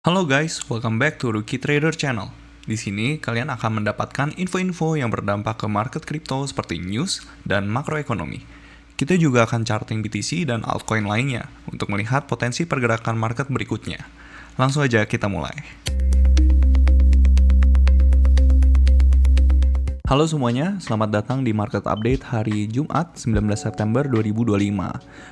Halo guys, welcome back to Rookie Trader Channel. Di sini kalian akan mendapatkan info-info yang berdampak ke market kripto seperti news dan makroekonomi. Kita juga akan charting BTC dan altcoin lainnya untuk melihat potensi pergerakan market berikutnya. Langsung aja kita mulai. Halo semuanya, selamat datang di Market Update hari Jumat 19 September 2025.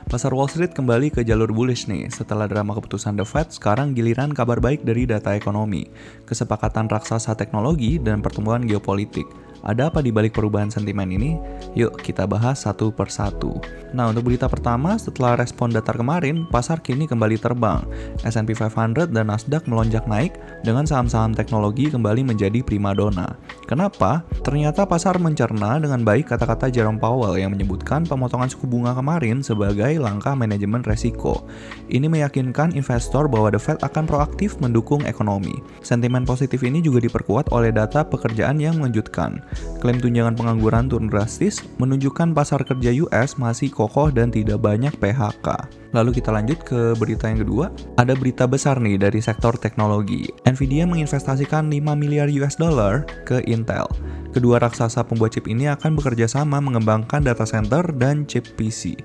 Pasar Wall Street kembali ke jalur bullish nih. Setelah drama keputusan The Fed, sekarang giliran kabar baik dari data ekonomi, kesepakatan raksasa teknologi, dan pertumbuhan geopolitik. Ada apa di balik perubahan sentimen ini? Yuk kita bahas satu persatu. Nah, untuk berita pertama, setelah respon datar kemarin, pasar kini kembali terbang. S&P 500 dan Nasdaq melonjak naik dengan saham-saham teknologi kembali menjadi primadona. Kenapa? Ternyata pasar mencerna dengan baik kata-kata Jerome Powell yang menyebutkan pemotongan suku bunga kemarin sebagai langkah manajemen resiko. Ini meyakinkan investor bahwa The Fed akan proaktif mendukung ekonomi. Sentimen positif ini juga diperkuat oleh data pekerjaan yang mengejutkan. Klaim tunjangan pengangguran turun drastis, menunjukkan pasar kerja US masih kokoh dan tidak banyak PHK. Lalu kita lanjut ke berita yang kedua. Ada berita besar nih dari sektor teknologi. Nvidia menginvestasikan 5 miliar US dollar ke Intel. Kedua raksasa pembuat chip ini akan bekerja sama mengembangkan data center dan chip PC.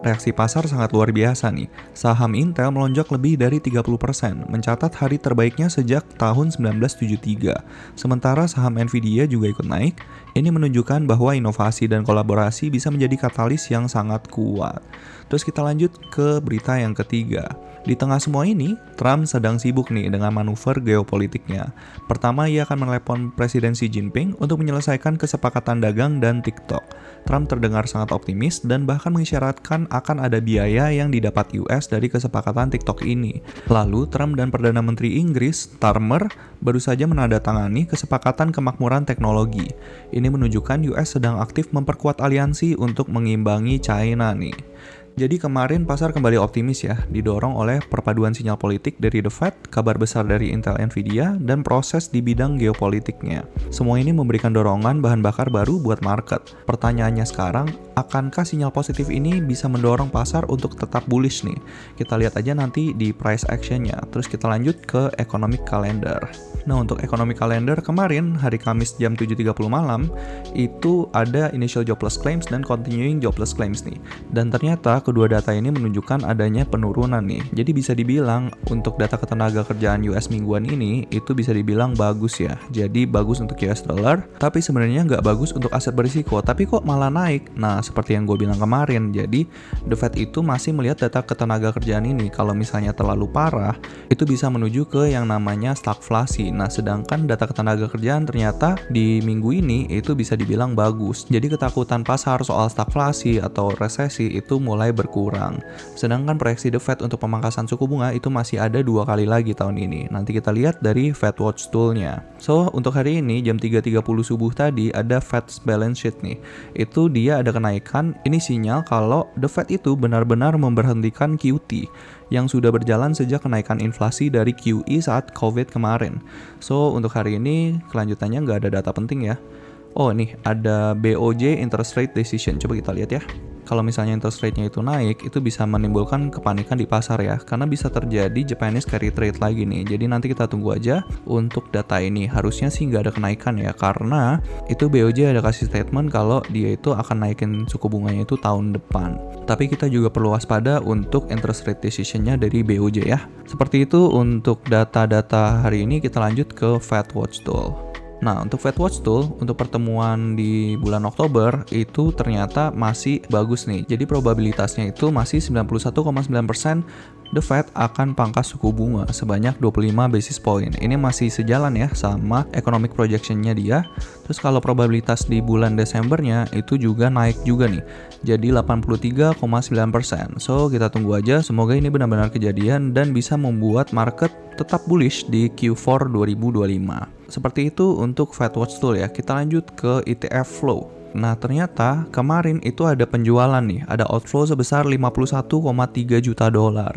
Reaksi pasar sangat luar biasa nih. Saham Intel melonjak lebih dari 30%, mencatat hari terbaiknya sejak tahun 1973. Sementara saham Nvidia juga ikut naik. Ini menunjukkan bahwa inovasi dan kolaborasi bisa menjadi katalis yang sangat kuat. Terus kita lanjut ke berita yang ketiga. Di tengah semua ini, Trump sedang sibuk nih dengan manuver geopolitiknya. Pertama, ia akan menelepon Presiden Xi Jinping untuk menyelesaikan kesepakatan dagang dan TikTok. Trump terdengar sangat optimis dan bahkan mengisyaratkan akan ada biaya yang didapat US dari kesepakatan TikTok ini. Lalu, Trump dan Perdana Menteri Inggris, Starmer, baru saja menandatangani kesepakatan kemakmuran teknologi. Ini menunjukkan US sedang aktif memperkuat aliansi untuk mengimbangi China nih. Jadi kemarin pasar kembali optimis ya, didorong oleh perpaduan sinyal politik dari The Fed, kabar besar dari Intel Nvidia, dan proses di bidang geopolitiknya. Semua ini memberikan dorongan bahan bakar baru buat market. Pertanyaannya sekarang, akankah sinyal positif ini bisa mendorong pasar untuk tetap bullish nih? Kita lihat aja nanti di price actionnya. Terus kita lanjut ke economic calendar. Nah, untuk economic calendar kemarin, hari Kamis jam 7.30 malam, itu ada initial jobless claims dan continuing jobless claims nih. Dan ternyata kedua data ini menunjukkan adanya penurunan nih. Jadi bisa dibilang untuk data ketenaga kerjaan US mingguan ini itu bisa dibilang bagus ya. Jadi bagus untuk US dollar, tapi sebenarnya nggak bagus untuk aset berisiko. Tapi kok malah naik? Nah, seperti yang gue bilang kemarin, jadi The Fed itu masih melihat data ketenaga kerjaan ini. Kalau misalnya terlalu parah, itu bisa menuju ke yang namanya stagflasi. Nah, sedangkan data ketenaga kerjaan ternyata di minggu ini itu bisa dibilang bagus. Jadi ketakutan pasar soal stagflasi atau resesi itu mulai berkurang. Sedangkan proyeksi The Fed untuk pemangkasan suku bunga itu masih ada 2 kali lagi tahun ini. Nanti kita lihat dari Fed Watch Tool-nya. So, untuk hari ini jam 3.30 subuh tadi ada Fed's balance sheet nih. Itu dia ada kenaikan. Ini sinyal kalau The Fed itu benar-benar memberhentikan QT yang sudah berjalan sejak kenaikan inflasi dari QE saat COVID kemarin. So, untuk hari ini kelanjutannya nggak ada data penting ya. Oh, nih ada BOJ interest rate decision. Coba kita lihat ya. Kalau misalnya interest rate-nya itu naik, itu bisa menimbulkan kepanikan di pasar ya, karena bisa terjadi Japanese carry trade lagi nih. Jadi nanti kita tunggu aja untuk data ini. Harusnya sih nggak ada kenaikan ya, karena itu BOJ ada kasih statement kalau dia itu akan naikin suku bunganya itu tahun depan. Tapi kita juga perlu waspada untuk interest rate decision-nya dari BOJ ya. Seperti itu untuk data-data hari ini. Kita lanjut ke Fed Watch Tool. Nah, untuk Fed Watch Tool, untuk pertemuan di bulan Oktober, itu ternyata masih bagus nih. Jadi probabilitasnya itu masih 91,9% The Fed akan pangkas suku bunga sebanyak 25 basis point. Ini masih sejalan ya sama economic projection-nya dia. Terus kalau probabilitas di bulan Desembernya itu juga naik juga nih. Jadi 83,9%. So, kita tunggu aja. Semoga ini benar-benar kejadian dan bisa membuat market tetap bullish di Q4 2025. Seperti itu untuk Fed Watch Tool ya. Kita lanjut ke ETF flow. Nah, ternyata kemarin itu ada penjualan nih, ada outflow sebesar 51,3 juta dolar.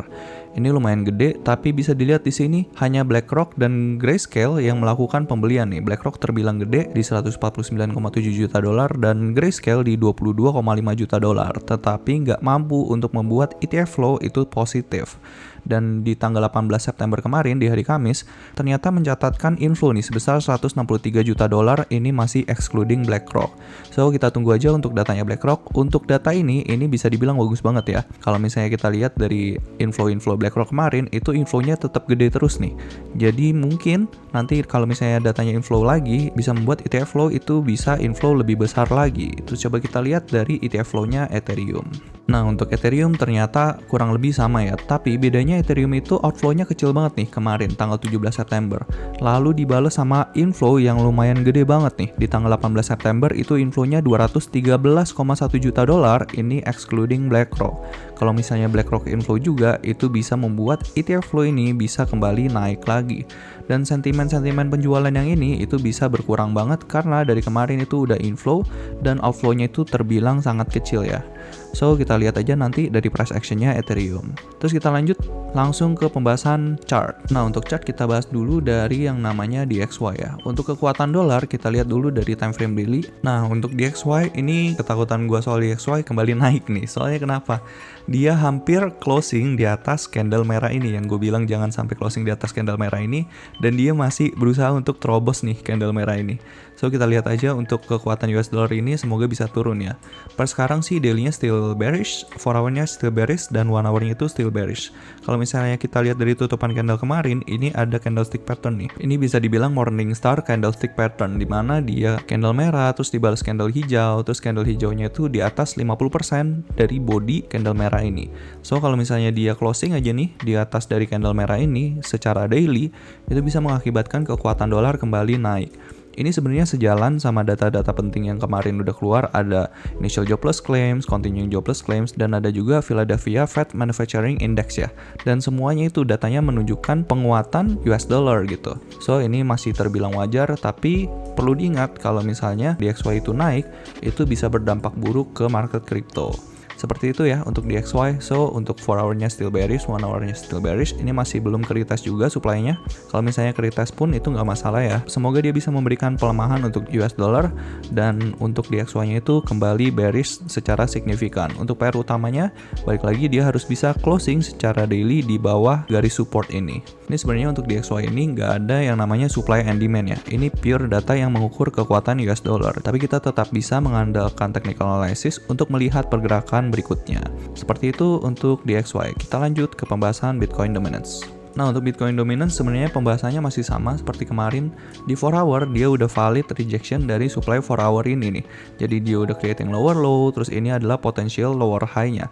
Ini lumayan gede, tapi bisa dilihat di sini hanya BlackRock dan Grayscale yang melakukan pembelian nih. BlackRock terbilang gede di 149,7 juta dolar dan Grayscale di 22,5 juta dolar, tetapi nggak mampu untuk membuat ETF flow itu positif. Dan di tanggal 18 September kemarin, di hari Kamis, ternyata mencatatkan inflow nih sebesar 163 juta dolar, ini masih excluding BlackRock. So, kita tunggu aja untuk datanya BlackRock. Untuk data ini bisa dibilang bagus banget ya. Kalau misalnya kita lihat dari inflow BlackRock kemarin, itu inflow-nya tetap gede terus nih. Jadi mungkin nanti kalau misalnya datanya inflow lagi, bisa membuat ETF flow itu bisa inflow lebih besar lagi. Terus coba kita lihat dari ETF flow-nya Ethereum. Nah, untuk Ethereum ternyata kurang lebih sama ya, tapi bedanya Ethereum itu outflow-nya kecil banget nih kemarin, tanggal 17 September. Lalu dibalas sama inflow yang lumayan gede banget nih. Di tanggal 18 September itu inflow-nya 213,1 juta dolar, ini excluding BlackRock. Kalau misalnya BlackRock inflow juga, itu bisa membuat ETF flow ini bisa kembali naik lagi. Dan sentimen-sentimen penjualan yang ini itu bisa berkurang banget karena dari kemarin itu udah inflow dan outflow-nya itu terbilang sangat kecil ya. So, kita lihat aja nanti dari price action-nya Ethereum. Terus kita lanjut langsung ke pembahasan chart. Nah, untuk chart kita bahas dulu dari yang namanya DXY ya. Untuk kekuatan dolar, kita lihat dulu dari time frame daily. Nah, untuk DXY, ini ketakutan gua soal DXY kembali naik nih. Soalnya kenapa? Dia hampir closing di atas candle merah ini, yang gue bilang jangan sampai closing di atas candle merah ini, dan dia masih berusaha untuk terobos nih candle merah ini. So, kita lihat aja untuk kekuatan US dollar ini semoga bisa turun ya. Per sekarang sih daily-nya still bearish, 4 hour-nya still bearish, dan 1 hour-nya itu still bearish. Kalau misalnya kita lihat dari tutupan candle kemarin, ini ada candlestick pattern nih. Ini bisa dibilang morning star candlestick pattern, di mana dia candle merah, terus dibalas candle hijau, terus candle hijaunya itu di atas 50% dari body candle merah ini. So, kalau misalnya dia closing aja nih di atas dari candle merah ini secara daily, itu bisa mengakibatkan kekuatan dolar kembali naik. Ini sebenarnya sejalan sama data-data penting yang kemarin udah keluar, ada initial jobless claims, continuing jobless claims, dan ada juga Philadelphia Fed Manufacturing Index ya. Dan semuanya itu datanya menunjukkan penguatan US dollar gitu. So, ini masih terbilang wajar, tapi perlu diingat kalau misalnya DXY itu naik, itu bisa berdampak buruk ke market crypto. Seperti itu ya untuk DXY. So, untuk 4 hour-nya still bearish, 1 hour-nya still bearish. Ini masih belum keretest juga supply-nya. Kalau misalnya keretest pun itu nggak masalah ya. Semoga dia bisa memberikan pelemahan untuk US dollar, dan untuk DXY-nya itu kembali bearish secara signifikan. Untuk PR utamanya, balik lagi dia harus bisa closing secara daily di bawah garis support ini. Ini sebenarnya untuk DXY ini nggak ada yang namanya supply and demand ya. Ini pure data yang mengukur kekuatan US dollar. Tapi kita tetap bisa mengandalkan technical analysis untuk melihat pergerakan berikutnya. Seperti itu untuk DXY. Kita lanjut ke pembahasan Bitcoin Dominance. Nah, untuk Bitcoin Dominance sebenarnya pembahasannya masih sama seperti kemarin. Di 4 hour dia udah valid rejection dari supply 4 hour ini nih. Jadi dia udah creating lower low, terus ini adalah potential lower high-nya.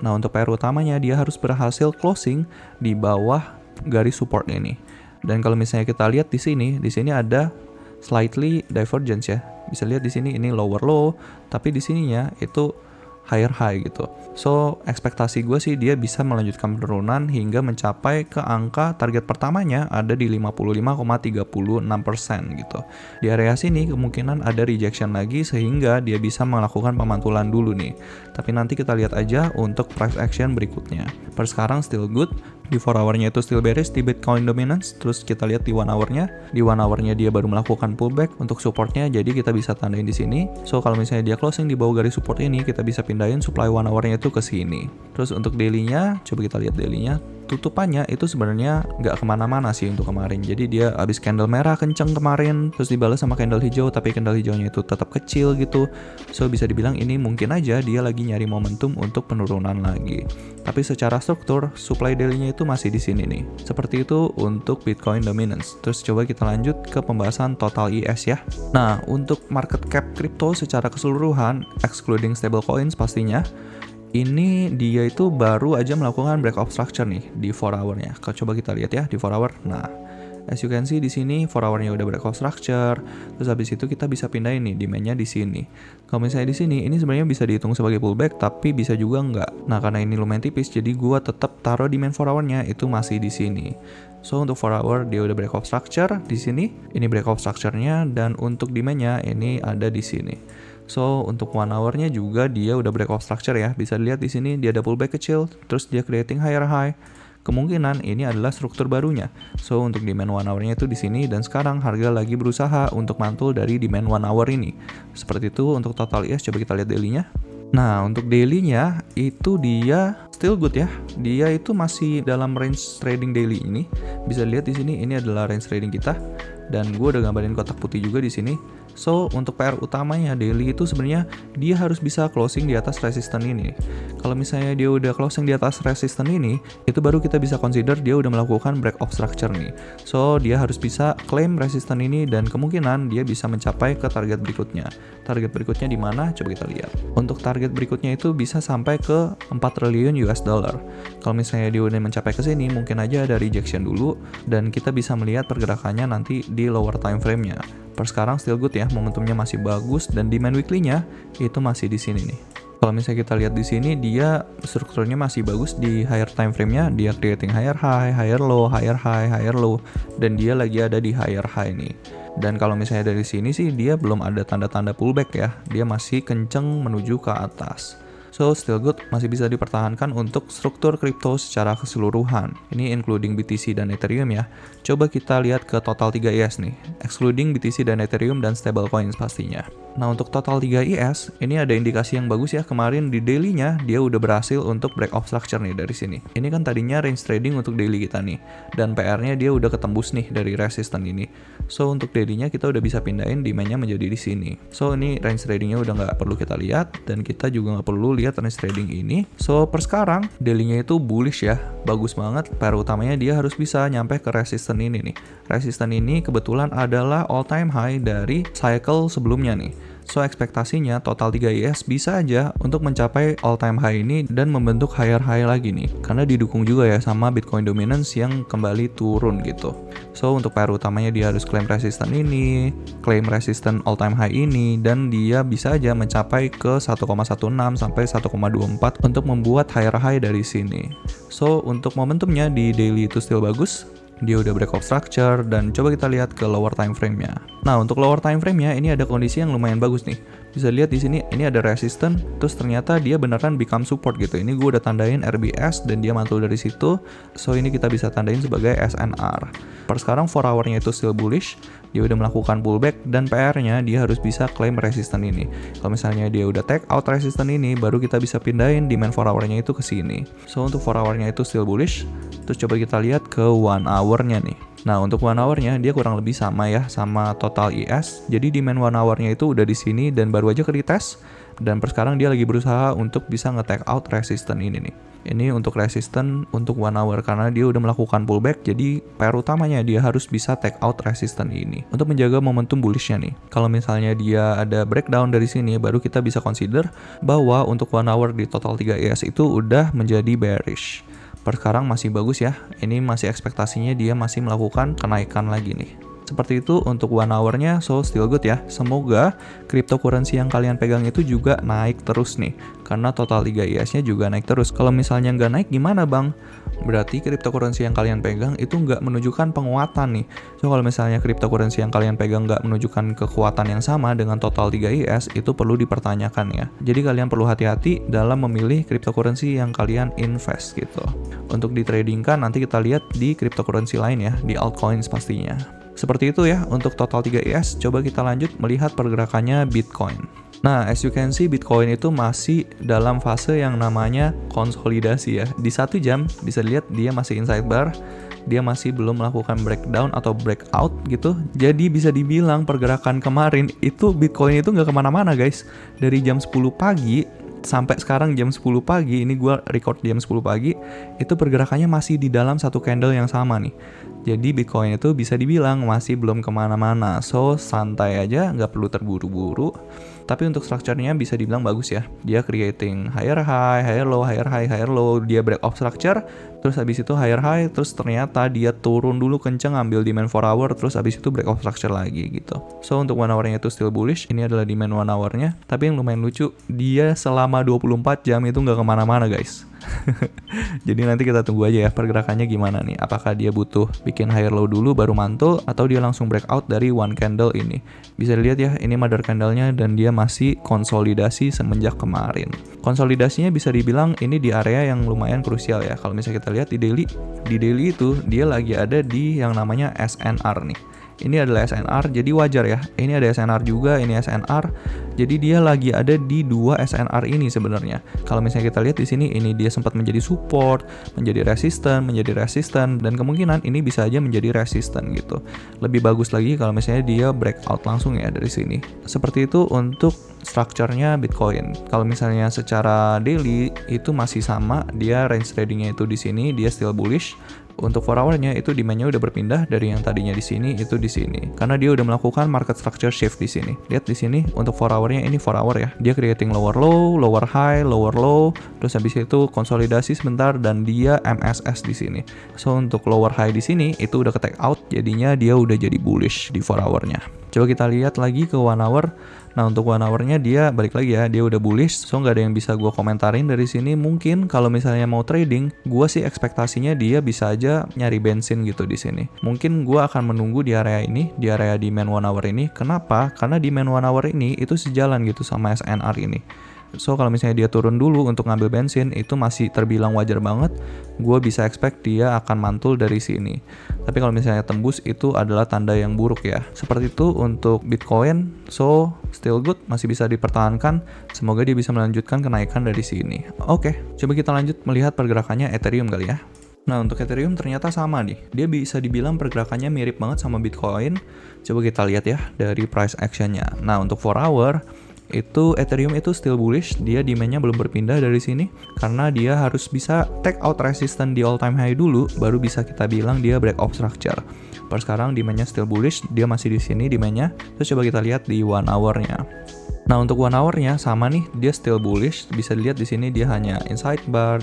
Nah, untuk PR utamanya dia harus berhasil closing di bawah garis support ini. Dan kalau misalnya kita lihat di sini ada slightly divergence ya. Bisa lihat di sini ini lower low, tapi di sininya itu higher high gitu. So, ekspektasi gue sih dia bisa melanjutkan penurunan hingga mencapai ke angka target pertamanya ada di 55,36% gitu. Di area sini kemungkinan ada rejection lagi sehingga dia bisa melakukan pemantulan dulu nih. Tapi nanti kita lihat aja untuk price action berikutnya. Per sekarang still good. Di 4 hour-nya itu still bearish di Bitcoin Dominance. Terus kita lihat di 1 hour-nya. Di 1 hour-nya dia baru melakukan pullback untuk supportnya, jadi kita bisa tandain di sini. So, kalau misalnya dia closing di bawah garis support ini, kita bisa pindahin supply 1 hour-nya itu ke sini. Terus untuk daily-nya, coba kita lihat daily-nya. Tutupannya itu sebenarnya nggak kemana-mana sih untuk kemarin. Jadi dia habis candle merah kenceng kemarin, terus dibalas sama candle hijau, tapi candle hijaunya itu tetap kecil gitu. So, bisa dibilang ini mungkin aja dia lagi nyari momentum untuk penurunan lagi. Tapi secara struktur, supply daily-nya itu masih di sini nih. Seperti itu untuk Bitcoin Dominance. Terus coba kita lanjut ke pembahasan total IS ya. Nah, untuk market cap crypto secara keseluruhan, excluding stablecoins pastinya, ini dia itu baru aja melakukan breakout structure nih di 4 hour-nya. Coba kita lihat ya di 4 hour. Nah, as you can see di sini 4 hour-nya udah breakout structure. Terus habis itu kita bisa pindahin nih demand-nya di sini. Kalau misalnya di sini, ini sebenarnya bisa dihitung sebagai pullback, tapi bisa juga enggak. Nah, karena ini lumayan tipis, jadi gua tetap taruh demand 4 hour-nya itu masih di sini. So, untuk 4 hour dia udah breakout structure di sini. Ini breakout structure-nya, dan untuk demand-nya ini ada di sini. So, untuk 1 hour-nya juga dia udah breakout structure ya. Bisa dilihat di sini dia ada pullback kecil, terus dia creating higher high. kemungkinan ini adalah struktur barunya. So untuk demand 1 hour-nya itu di sini, dan sekarang harga lagi berusaha untuk mantul dari demand 1 hour ini. Seperti itu untuk total IS. Coba kita lihat daily-nya. Nah, untuk daily-nya itu dia still good ya. Dia itu masih dalam range trading daily ini. Bisa lihat di sini, ini adalah range trading kita. Dan gue udah gambarin kotak putih juga di sini. So, untuk PR utamanya daily itu sebenarnya dia harus bisa closing di atas resisten ini. Kalau misalnya dia udah closing di atas resisten ini, itu baru kita bisa consider dia udah melakukan break of structure nih. So, dia harus bisa claim resisten ini dan kemungkinan dia bisa mencapai ke target berikutnya. Target berikutnya di mana? Coba kita lihat. Untuk target berikutnya itu bisa sampai ke 4 triliun US dollar. Kalau misalnya dia udah mencapai ke sini, mungkin aja ada rejection dulu dan kita bisa melihat pergerakannya nanti di lower time frame-nya. Per sekarang still good ya, momentumnya masih bagus dan demand weekly-nya itu masih di sini nih. Kalau misalnya kita lihat di sini, dia strukturnya masih bagus di higher time frame-nya, dia creating higher high, higher low, higher high, higher low, dan dia lagi ada di higher high nih. Dan kalau misalnya dari sini sih dia belum ada tanda-tanda pullback ya, dia masih kenceng menuju ke atas. So still good, masih bisa dipertahankan untuk struktur kripto secara keseluruhan. Ini including BTC dan Ethereum ya. Coba kita lihat ke total 3 IS nih, excluding BTC dan Ethereum dan stablecoins pastinya. Nah untuk total 3 IS, ini ada indikasi yang bagus ya, kemarin di daily-nya dia udah berhasil untuk break of structure nih dari sini. Ini kan tadinya range trading untuk daily kita nih, dan PR-nya dia udah ketembus nih dari resisten ini. So untuk daily-nya kita udah bisa pindahin demand-nya menjadi di sini. So ini range trading-nya udah nggak perlu kita lihat, dan kita juga nggak perlu lihat range trading ini. So per sekarang, daily-nya itu bullish ya, bagus banget. PR utamanya dia harus bisa nyampe ke resisten ini nih. Resisten ini kebetulan adalah all time high dari cycle sebelumnya nih. So ekspektasinya total 3 IS bisa aja untuk mencapai all time high ini dan membentuk higher high lagi nih. Karena didukung juga ya sama Bitcoin dominance yang kembali turun gitu. So untuk PR utamanya dia harus claim resisten ini, claim resisten all time high ini, dan dia bisa aja mencapai ke 1,16 sampai 1,24 untuk membuat higher high dari sini. So untuk momentumnya di daily itu still bagus. Dia udah break of structure, dan coba kita lihat ke lower time frame-nya. Nah, untuk lower time frame-nya ini ada kondisi yang lumayan bagus nih. Bisa lihat di sini, ini ada resistance, terus ternyata dia beneran become support gitu. Ini gue udah tandain RBS dan dia mantul dari situ. So ini kita bisa tandain sebagai SNR. Per sekarang 4 hour-nya itu still bullish. Dia udah melakukan pullback dan PR-nya dia harus bisa claim resisten ini. Kalau misalnya dia udah take out resisten ini, baru kita bisa pindahin demand 4 hour-nya itu ke sini. So untuk 4 hour-nya itu still bullish. Terus coba kita lihat ke 1 hour-nya nih. Nah untuk 1 hour-nya dia kurang lebih sama ya sama total IS. Jadi demand 1 hour-nya itu udah di sini dan baru aja ke retest. Dan per sekarang dia lagi berusaha untuk bisa nge-take out resisten ini nih. Ini untuk resisten untuk 1 hour karena dia udah melakukan pullback, jadi PR utamanya dia harus bisa take out resisten ini untuk menjaga momentum bullish-nya nih. Kalau misalnya dia ada breakdown dari sini, baru kita bisa consider bahwa untuk 1 hour di total 3 ES itu udah menjadi bearish. Per sekarang masih bagus ya, ini masih ekspektasinya dia masih melakukan kenaikan lagi nih. Seperti itu untuk 1 hour-nya, so still good ya. Semoga cryptocurrency yang kalian pegang itu juga naik terus nih. Karena total 3 IS-nya juga naik terus. Kalau misalnya nggak naik gimana bang? Berarti cryptocurrency yang kalian pegang itu nggak menunjukkan penguatan nih. So kalau misalnya cryptocurrency yang kalian pegang nggak menunjukkan kekuatan yang sama dengan total 3 IS, itu perlu dipertanyakan ya. Jadi kalian perlu hati-hati dalam memilih cryptocurrency yang kalian invest gitu. Untuk ditradingkan nanti kita lihat di cryptocurrency lain ya, di altcoins pastinya. Seperti itu ya untuk total 3 IS. Coba kita lanjut melihat pergerakannya Bitcoin. Nah, as you can see Bitcoin itu masih dalam fase yang namanya konsolidasi ya. Di 1 jam bisa dilihat dia masih inside bar. Dia masih belum melakukan breakdown atau breakout gitu. Jadi bisa dibilang pergerakan kemarin itu Bitcoin itu nggak kemana-mana guys. Dari jam 10 pagi sampai sekarang jam 10 pagi, ini gue record jam 10 pagi, itu pergerakannya masih di dalam satu candle yang sama nih. Jadi Bitcoin itu bisa dibilang masih belum kemana-mana. So santai aja, nggak perlu terburu-buru. Tapi untuk structure-nya bisa dibilang bagus ya. Dia creating higher high, higher low, higher high, higher low. Dia break off structure, terus habis itu higher high, terus ternyata dia turun dulu kenceng ambil demand 4 hour, terus habis itu break off structure lagi gitu. So untuk 1 hour-nya itu still bullish. Ini adalah demand 1 hour-nya. Tapi yang lumayan lucu, dia selama 24 jam itu nggak kemana-mana guys. Jadi nanti kita tunggu aja ya pergerakannya gimana nih. Apakah dia butuh bikin higher low dulu baru mantul, atau dia langsung breakout dari one candle ini. Bisa dilihat ya, ini mother candlenya dan dia masih konsolidasi semenjak kemarin. Konsolidasinya bisa dibilang ini di area yang lumayan krusial ya. Kalau misalnya kita lihat di daily itu dia lagi ada di yang namanya SNR nih. Ini adalah SNR, jadi wajar ya. Ini ada SNR juga, ini SNR. Jadi dia lagi ada di dua SNR ini sebenarnya. Kalau misalnya kita lihat di sini, ini dia sempat menjadi support, menjadi resisten, dan kemungkinan ini bisa aja menjadi resisten gitu. Lebih bagus lagi kalau misalnya dia breakout langsung ya dari sini. Seperti itu untuk structure-nya Bitcoin. Kalau misalnya secara daily itu masih sama, dia range trading-nya itu di sini, dia still bullish. Untuk 4 hour-nya itu demand-nya udah berpindah dari yang tadinya di sini itu di sini. Karena dia udah melakukan market structure shift di sini. Lihat di sini untuk 4 hour-nya ini 4 hour ya. Dia creating lower low, lower high, lower low, terus habis itu konsolidasi sebentar dan dia MSS di sini. So untuk lower high di sini itu udah ke take out, jadinya dia udah jadi bullish di 4 hour-nya. Coba kita lihat lagi ke 1 hour. Nah untuk 1 hour-nya dia balik lagi ya, dia udah bullish, so nggak ada yang bisa gue komentarin dari sini. Mungkin kalau misalnya mau trading, gue sih ekspektasinya dia bisa aja nyari bensin gitu di sini. Mungkin gue akan menunggu di area ini, di area demand 1 hour ini. Kenapa? Karena demand 1 hour ini itu sejalan gitu sama SNR ini. So kalau misalnya dia turun dulu untuk ngambil bensin, itu masih terbilang wajar banget. Gue bisa expect dia akan mantul dari sini. Tapi kalau misalnya tembus, itu adalah tanda yang buruk ya. Seperti itu untuk Bitcoin. So still good, masih bisa dipertahankan. Semoga dia bisa melanjutkan kenaikan dari sini. Oke, coba kita lanjut melihat pergerakannya Ethereum kali ya. Nah untuk Ethereum ternyata sama nih. Dia bisa dibilang pergerakannya mirip banget sama Bitcoin. Coba kita lihat ya dari price actionnya. Nah untuk 4 hour itu Ethereum itu still bullish, dia demand-nya belum berpindah dari sini karena dia harus bisa take out resistance di all time high dulu baru bisa kita bilang dia breakout structure. Per sekarang demand-nya still bullish, dia masih di sini demand-nya. Terus coba kita lihat di 1 hour-nya. Nah untuk 1 hour-nya sama nih, dia still bullish. Bisa dilihat di sini dia hanya inside bar,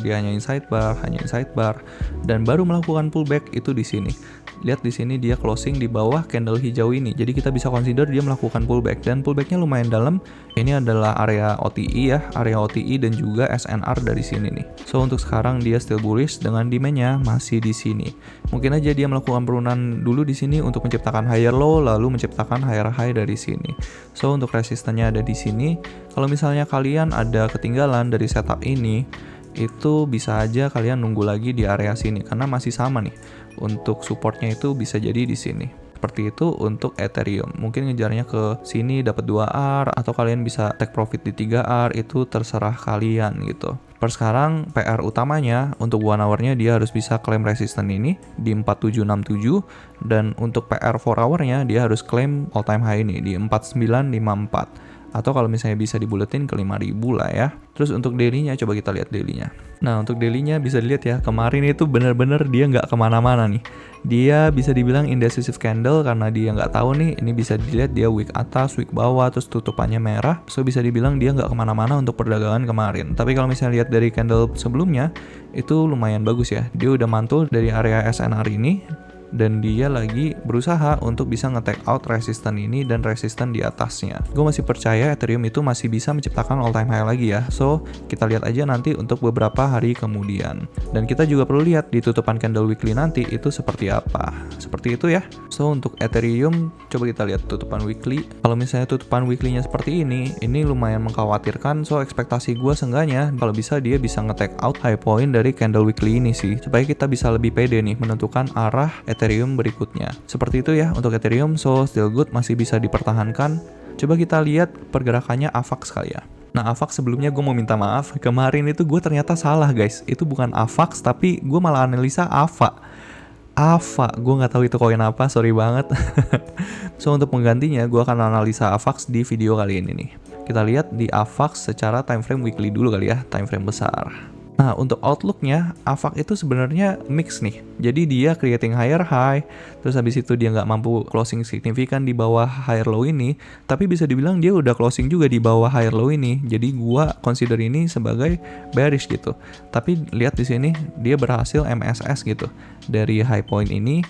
dan baru melakukan pullback itu di sini. Lihat di sini dia closing di bawah candle hijau ini. Jadi kita bisa consider dia melakukan pullback dan pullbacknya lumayan dalam. Ini adalah area OTI ya, area OTI dan juga SNR dari sini nih. So untuk sekarang dia still bullish dengan demand-nya masih di sini. Mungkin aja dia melakukan penurunan dulu di sini untuk menciptakan higher low lalu menciptakan higher high dari sini. So untuk resistannya ada di sini. Kalau misalnya kalian ada ketinggalan dari setup ini, itu bisa aja kalian nunggu lagi di area sini karena masih sama nih. Untuk supportnya itu bisa jadi di sini. Seperti itu untuk Ethereum. Mungkin ngejarnya ke sini dapat 2R atau kalian bisa take profit di 3R, itu terserah kalian gitu. Per sekarang PR utamanya untuk 1 hour-nya dia harus bisa klaim resisten ini di 4767 dan untuk PR 4 hour-nya dia harus klaim all time high ini di 4954. Atau kalau misalnya bisa dibuletin ke 5000 lah ya. Terus untuk daily-nya coba kita lihat daily-nya. Nah untuk daily-nya bisa dilihat ya, kemarin itu bener-bener dia nggak kemana-mana nih. Dia bisa dibilang indecisive candle karena dia nggak tahu nih, ini bisa dilihat dia wick atas, wick bawah, terus tutupannya merah. So bisa dibilang dia nggak kemana-mana untuk perdagangan kemarin. Tapi kalau misalnya lihat dari candle sebelumnya, itu lumayan bagus ya. Dia udah mantul dari area SNR ini. Dan dia lagi berusaha untuk bisa nge-take out resisten ini dan resisten di atasnya. Gue masih percaya Ethereum itu masih bisa menciptakan all time high lagi ya. So, kita lihat aja nanti untuk beberapa hari kemudian. Dan kita juga perlu lihat di tutupan candle weekly nanti itu seperti apa. Seperti itu ya. So, untuk Ethereum, coba kita lihat tutupan weekly. Kalau misalnya tutupan weekly-nya seperti ini lumayan mengkhawatirkan. So, ekspektasi gue seenggaknya kalau bisa dia bisa nge-take out high point dari candle weekly ini sih. Supaya kita bisa lebih pede nih menentukan arah Ethereum berikutnya. Seperti itu ya untuk Ethereum, so still good, masih bisa dipertahankan. Coba kita lihat pergerakannya AVAX kali ya. Nah AVAX sebelumnya gue mau minta maaf, kemarin itu gue ternyata salah guys. Itu bukan AVAX tapi gue malah analisa AVA. Gue nggak tahu itu koin apa, sorry banget. So untuk penggantinya gue akan analisa AVAX di video kali ini nih. Kita lihat di AVAX secara time frame weekly dulu kali ya, time frame besar. Nah, untuk outlooknya, AVAX itu sebenarnya mix nih. Jadi dia creating higher high, terus habis itu dia nggak mampu closing signifikan di bawah higher low ini, tapi bisa dibilang dia udah closing juga di bawah higher low ini. Jadi gua consider ini sebagai bearish gitu. Tapi lihat di sini dia berhasil MSS gitu dari high point ini.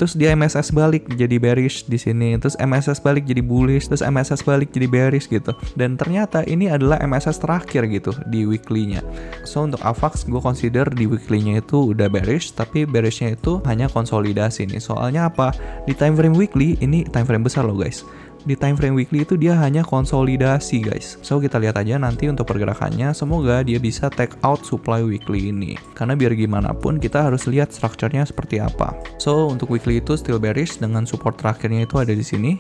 terus dia MSS balik jadi bearish di sini, terus MSS balik jadi bullish, terus MSS balik jadi bearish gitu. Dan ternyata ini adalah MSS terakhir gitu di weekly-nya. So untuk AVAX gue consider di weekly-nya itu udah bearish, tapi bearish-nya itu hanya konsolidasi nih. Soalnya apa? Di time frame weekly, ini time frame besar loh guys. Di time frame weekly itu dia hanya konsolidasi guys. So kita lihat aja nanti untuk pergerakannya, semoga dia bisa take out supply weekly ini. Karena biar gimana pun kita harus lihat structure-nya seperti apa. So untuk weekly itu still bearish dengan support terakhirnya itu ada di sini.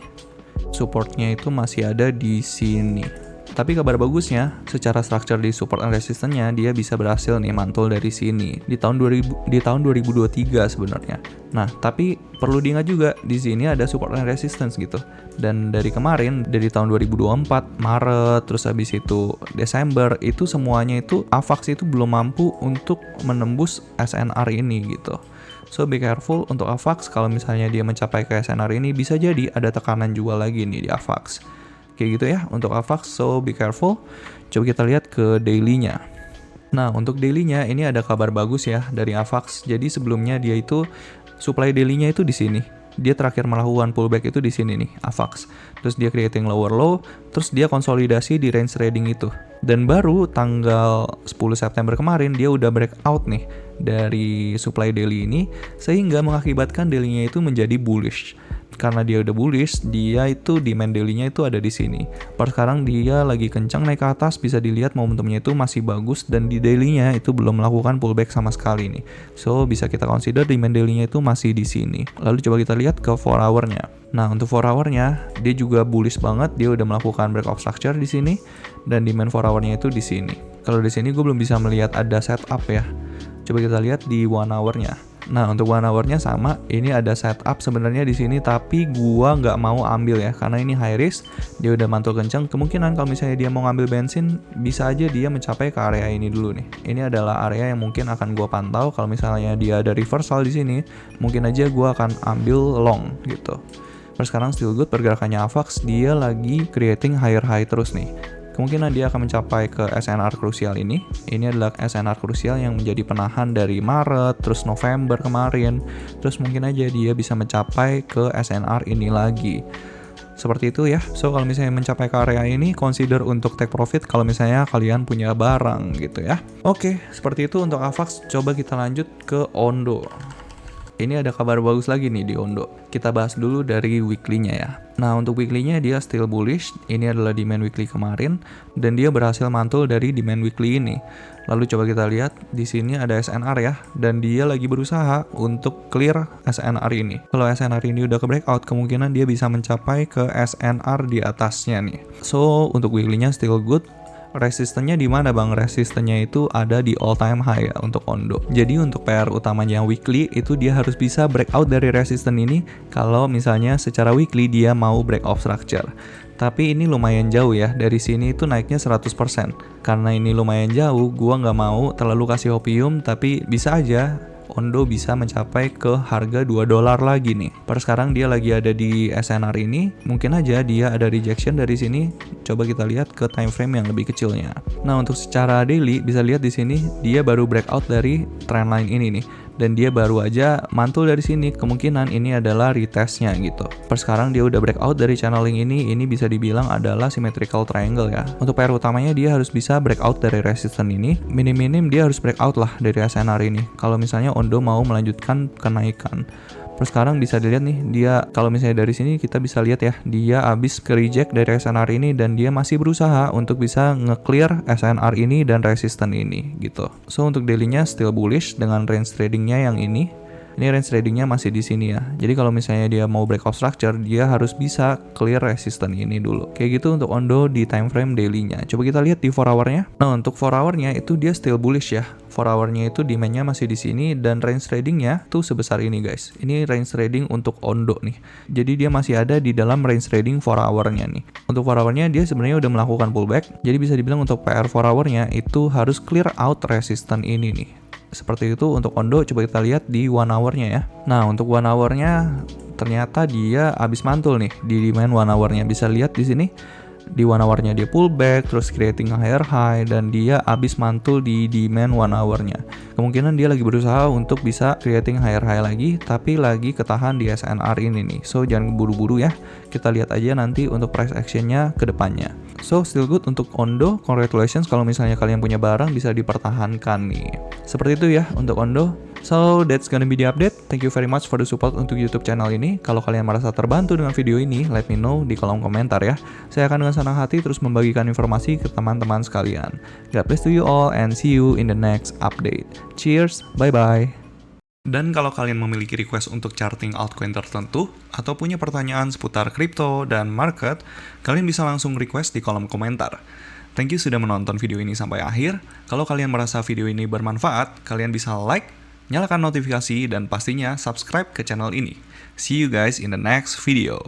Supportnya itu masih ada di sini. Tapi kabar bagusnya, secara structure di support and resistance-nya dia bisa berhasil nih mantul dari sini di tahun 2023 sebenarnya. Nah, tapi perlu diingat juga di sini ada support and resistance gitu. Dan dari kemarin, dari tahun 2024 Maret, terus habis itu Desember, itu semuanya itu AVAX itu belum mampu untuk menembus SNR ini gitu. So be careful untuk AVAX, kalau misalnya dia mencapai ke SNR ini bisa jadi ada tekanan jual lagi nih di AVAX. Kayak gitu ya untuk AVAX, so be careful. Coba kita lihat ke daily-nya. Nah, untuk daily-nya ini ada kabar bagus ya dari AVAX. Jadi sebelumnya dia itu supply daily-nya itu di sini. Dia terakhir melakukan pullback itu di sini nih, AVAX. Terus dia creating lower low, terus dia konsolidasi di range trading itu. Dan baru tanggal 10 September kemarin dia udah breakout nih dari supply daily ini, sehingga mengakibatkan daily-nya itu menjadi bullish. Karena dia udah bullish, dia itu demand daily-nya itu ada di sini. Per sekarang dia lagi kencang naik ke atas, bisa dilihat momentumnya itu masih bagus dan di daily-nya itu belum melakukan pullback sama sekali nih. So bisa kita consider demand daily-nya itu masih di sini. Lalu coba kita lihat ke 4 hour-nya. Nah, untuk 4 hour-nya dia juga bullish banget, dia udah melakukan breakout structure di sini dan demand 4 hour-nya itu di sini. Kalau di sini gue belum bisa melihat ada setup ya. Coba kita lihat di 1 hour-nya. Nah, untuk 1 hour-nya sama, ini ada setup sebenarnya di sini, tapi gua nggak mau ambil ya, karena ini high risk, dia udah mantul kencang. Kemungkinan kalau misalnya dia mau ngambil bensin, bisa aja dia mencapai ke area ini dulu nih. Ini adalah area yang mungkin akan gua pantau. Kalau misalnya dia ada reversal di sini, mungkin aja gua akan ambil long gitu. Terus sekarang still good pergerakannya AVAX, dia lagi creating higher high terus nih. Kemungkinan dia akan mencapai ke SNR krusial ini. Ini adalah SNR krusial yang menjadi penahan dari Maret, terus November kemarin. Terus mungkin aja dia bisa mencapai ke SNR ini lagi. Seperti itu ya. So kalau misalnya mencapai ke area ini, consider untuk take profit kalau misalnya kalian punya barang gitu ya. Oke, seperti itu untuk AVAX. Coba kita lanjut ke Ondo. Ini ada kabar bagus lagi nih di Ondo. Kita bahas dulu dari weekly-nya ya. Nah, untuk weekly-nya dia still bullish. Ini adalah demand weekly kemarin dan dia berhasil mantul dari demand weekly ini. Lalu coba kita lihat di sini ada SNR ya, dan dia lagi berusaha untuk clear SNR ini. Kalau SNR ini udah ke breakout, kemungkinan dia bisa mencapai ke SNR di atasnya nih. So, untuk weekly-nya still good. Resistennya di mana bang? Resistennya itu ada di all time high ya untuk Ondo. Jadi untuk PR utamanya weekly itu dia harus bisa breakout dari resisten ini kalau misalnya secara weekly dia mau break off structure. Tapi ini lumayan jauh ya, dari sini itu naiknya 100%. Karena ini lumayan jauh, gua nggak mau terlalu kasih hopium, tapi bisa aja Ondo bisa mencapai ke harga $2 lagi nih. Per sekarang dia lagi ada di SNR ini, mungkin aja dia ada rejection dari sini. Coba kita lihat ke time frame yang lebih kecilnya. Nah, untuk secara daily bisa lihat di sini dia baru breakout dari trendline ini nih. Dan dia baru aja mantul dari sini, kemungkinan ini adalah retestnya gitu. Per sekarang dia udah breakout dari channeling ini bisa dibilang adalah symmetrical triangle ya. Untuk PR utamanya dia harus bisa breakout dari resistance ini, minim-minim dia harus breakout lah dari SNR ini. Kalau misalnya Ondo mau melanjutkan kenaikan. Per sekarang bisa dilihat nih, dia kalau misalnya dari sini kita bisa lihat ya, dia habis ke reject dari SNR ini dan dia masih berusaha untuk bisa nge-clear SNR ini dan resistance ini gitu. So untuk daily-nya still bullish dengan range trading-nya yang ini. Ini range tradingnya masih di sini ya. Jadi kalau misalnya dia mau breakout structure, dia harus bisa clear resistance ini dulu. Kayak gitu untuk Ondo di time frame daily-nya. Coba kita lihat di 4 hour-nya. Nah, untuk 4 hour-nya itu dia still bullish ya. 4 hour-nya itu demand-nya masih di sini dan range trading-nya tuh sebesar ini guys. Ini range trading untuk Ondo nih. Jadi dia masih ada di dalam range trading 4 hour-nya nih. Untuk 4 hour-nya dia sebenarnya udah melakukan pullback. Jadi bisa dibilang untuk PR 4 hour-nya itu harus clear out resistance ini nih. Seperti itu untuk Ondo. Coba kita lihat di 1 hour-nya ya. Nah, untuk 1 hour-nya ternyata dia habis mantul nih di demand 1 hour-nya. Bisa lihat di sini Di 1 hour-nya dia pullback, terus creating a higher high, dan dia abis mantul di demand 1 hour-nya. Kemungkinan dia lagi berusaha untuk bisa creating higher high lagi, tapi lagi ketahan di SNR ini nih. So jangan buru-buru ya, kita lihat aja nanti untuk price action-nya ke depannya. So still good untuk Ondo, congratulations kalau misalnya kalian punya barang bisa dipertahankan nih. Seperti itu ya untuk Ondo. So that's gonna be the update. Thank you very much for the support untuk YouTube channel ini. Kalau kalian merasa terbantu dengan video ini, let me know di kolom komentar ya. Saya akan dengan senang hati terus membagikan informasi ke teman-teman sekalian. God bless to you all and see you in the next update. Cheers, bye-bye. Dan kalau kalian memiliki request untuk charting altcoin tertentu atau punya pertanyaan seputar kripto dan market, kalian bisa langsung request di kolom komentar. Thank you sudah menonton video ini sampai akhir. Kalau kalian merasa video ini bermanfaat, kalian bisa like, nyalakan notifikasi, dan pastinya subscribe ke channel ini. See you guys in the next video.